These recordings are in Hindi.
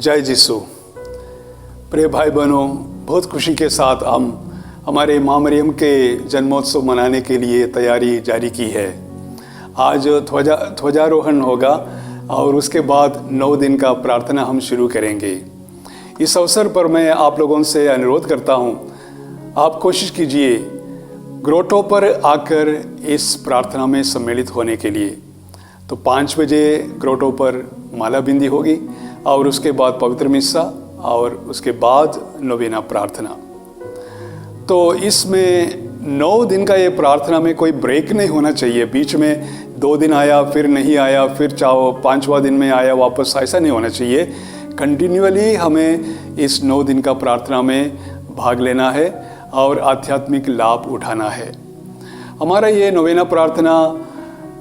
जय जीसु। प्रिय भाई बहनों, बहुत खुशी के साथ हम हमारे माँ मरियम के जन्मोत्सव मनाने के लिए तैयारी जारी की है। आज ध्वजारोहण होगा और उसके बाद 9 दिन का प्रार्थना हम शुरू करेंगे। इस अवसर पर मैं आप लोगों से अनुरोध करता हूँ, आप कोशिश कीजिए ग्रोटो पर आकर इस प्रार्थना में सम्मिलित होने के लिए। तो 5 बजे ग्रोटो पर माला बिंदी होगी और उसके बाद पवित्र मिस्सा और उसके बाद नोवेना प्रार्थना। तो इसमें 9 दिन का ये प्रार्थना में कोई ब्रेक नहीं होना चाहिए। बीच में 2 दिन आया फिर नहीं आया, फिर चाहो 5वां दिन में आया वापस, ऐसा नहीं होना चाहिए। कंटिन्यूअली हमें इस 9 दिन का प्रार्थना में भाग लेना है और आध्यात्मिक लाभ उठाना है। हमारा ये नोवेना प्रार्थना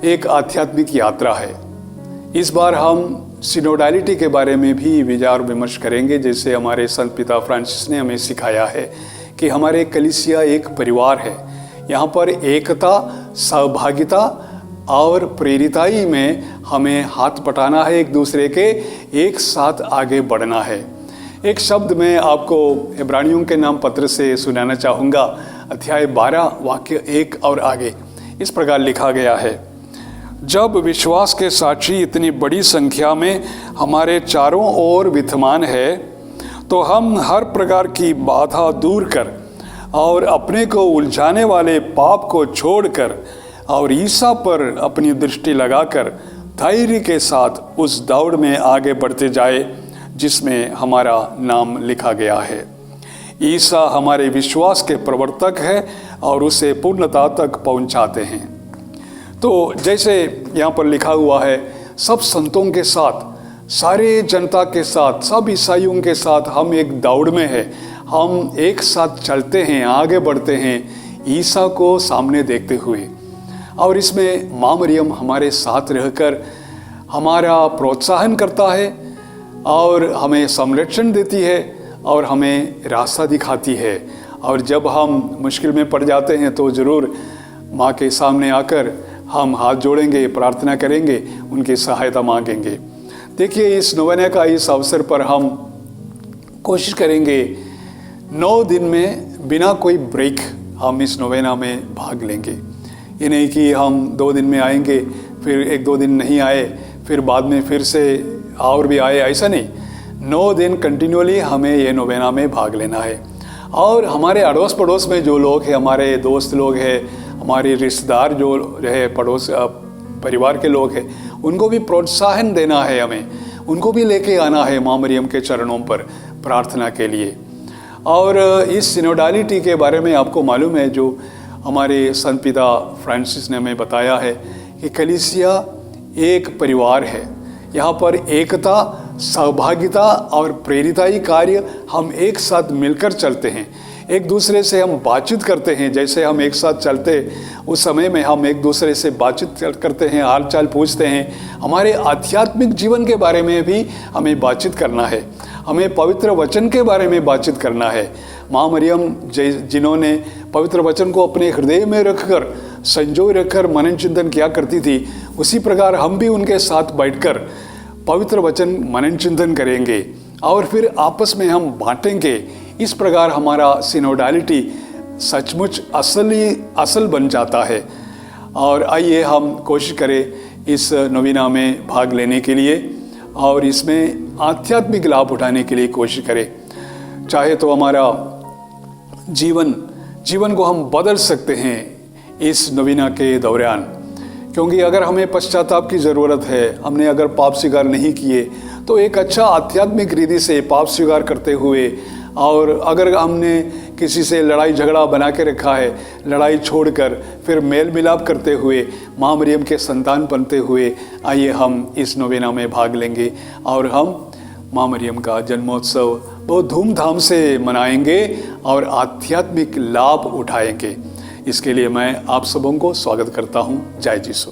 एक आध्यात्मिक यात्रा है। इस बार हम सिनोडालिटी के बारे में भी विचार विमर्श करेंगे। जैसे हमारे संत पिता फ्रांसिस ने हमें सिखाया है कि हमारे कलीसिया एक परिवार है। यहाँ पर एकता, सहभागिता और प्रेरिताई में हमें हाथ बटाना है, एक दूसरे के एक साथ आगे बढ़ना है। एक शब्द मैं आपको इब्रानियों के नाम पत्र से सुनाना चाहूँगा। अध्याय 12 वाक्य 1 और आगे इस प्रकार लिखा गया है, जब विश्वास के साक्षी इतनी बड़ी संख्या में हमारे चारों ओर विद्यमान है, तो हम हर प्रकार की बाधा दूर कर और अपने को उलझाने वाले पाप को छोड़कर और ईसा पर अपनी दृष्टि लगाकर धैर्य के साथ उस दौड़ में आगे बढ़ते जाए जिसमें हमारा नाम लिखा गया है। ईसा हमारे विश्वास के प्रवर्तक है और उसे पूर्णता तक पहुंचाते हैं। तो जैसे यहाँ पर लिखा हुआ है, सब संतों के साथ, सारे जनता के साथ, सब ईसाइयों के साथ हम एक दौड़ में है। हम एक साथ चलते हैं, आगे बढ़ते हैं ईसा को सामने देखते हुए। और इसमें माँ मरियम हमारे साथ रहकर हमारा प्रोत्साहन करता है और हमें संरक्षण देती है और हमें रास्ता दिखाती है। और जब हम मुश्किल में पड़ जाते हैं तो ज़रूर माँ के सामने आकर हम हाथ जोड़ेंगे, प्रार्थना करेंगे, उनकी सहायता मांगेंगे। देखिए, इस नोवेना का इस अवसर पर हम कोशिश करेंगे 9 दिन में बिना कोई ब्रेक हम इस नोवेना में भाग लेंगे। ये नहीं कि हम 2 दिन में आएंगे, फिर 1-2 दिन नहीं आए, फिर बाद में फिर से और भी आए, ऐसा नहीं। 9 दिन कंटिन्यूअली हमें ये नोवेना में भाग लेना है। और हमारे अड़ोस पड़ोस में जो लोग हैं, हमारे दोस्त लोग हैं, हमारे रिश्तेदार जो रहे, पड़ोस परिवार के लोग हैं, उनको भी प्रोत्साहन देना है हमें, उनको भी लेके आना है माँ मरियम के चरणों पर प्रार्थना के लिए। और इस सिनोडालिटी के बारे में आपको मालूम है, जो हमारे संत पिता फ्रांसिस ने हमें बताया है कि कलीसिया एक परिवार है। यहाँ पर एकता, सहभागिता और प्रेरिताई कार्य हम एक साथ मिलकर चलते हैं। एक दूसरे से हम बातचीत करते हैं। जैसे हम एक साथ चलते उस समय में हम एक दूसरे से बातचीत करते हैं, हाल चाल पूछते हैं। हमारे आध्यात्मिक जीवन के बारे में भी हमें बातचीत करना है। हमें पवित्र वचन के बारे में बातचीत करना है। माँ मरियम जिन्होंने पवित्र वचन को अपने हृदय में रखकर, संजोए रखकर मनन चिंतन किया करती थी, उसी प्रकार हम भी उनके साथ बैठकर पवित्र वचन मनन चिंतन करेंगे और फिर आपस में हम बांटेंगे। इस प्रकार हमारा सिनोडालिटी सचमुच असल बन जाता है। और आइए हम कोशिश करें इस नोवेना में भाग लेने के लिए और इसमें आध्यात्मिक लाभ उठाने के लिए कोशिश करें। चाहे तो हमारा जीवन को हम बदल सकते हैं इस नोवेना के दौरान, क्योंकि अगर हमें पश्चाताप की ज़रूरत है, हमने अगर पाप स्वीकार नहीं किए, तो एक अच्छा आध्यात्मिक रीति से पाप स्वीकार करते हुए, और अगर हमने किसी से लड़ाई झगड़ा बना के रखा है, लड़ाई छोड़कर फिर मेल मिलाप करते हुए माँ मरियम के संतान बनते हुए, आइए हम इस नोवेना में भाग लेंगे और हम माँ मरियम का जन्मोत्सव बहुत धूमधाम से मनाएंगे और आध्यात्मिक लाभ उठाएंगे। इसके लिए मैं आप सबों को स्वागत करता हूँ। जय जीसु।